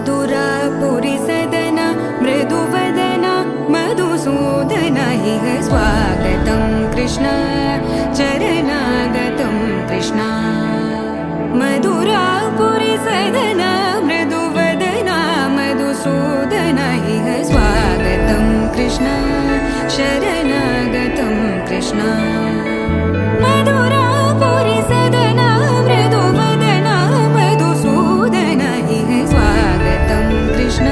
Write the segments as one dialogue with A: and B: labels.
A: मधुरापुरी सदना मृदुवदना मधुसूदना इह स्वागतं कृष्ण चरणागतं कृष्ण मधुरापुरी सदना मृदुवदना मधुसूदना इह स्वागतं कृष्ण शरणागतं कृष्ण मधुरापुरी सदना मृदुवदना मधुसूदना इह स्वागतं कृष्ण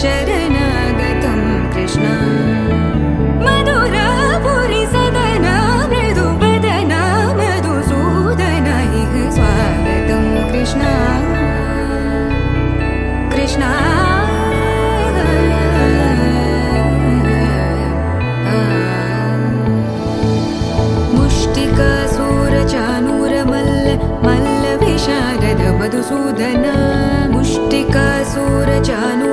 A: शरणागतं कृष्ण मधुरापुरी सदना मृदुवदना मधुसूदना इह स्वागतं कृष्ण कृष्ण मल्ल विशारद मधुसूदना मुष्टिकासुर चानु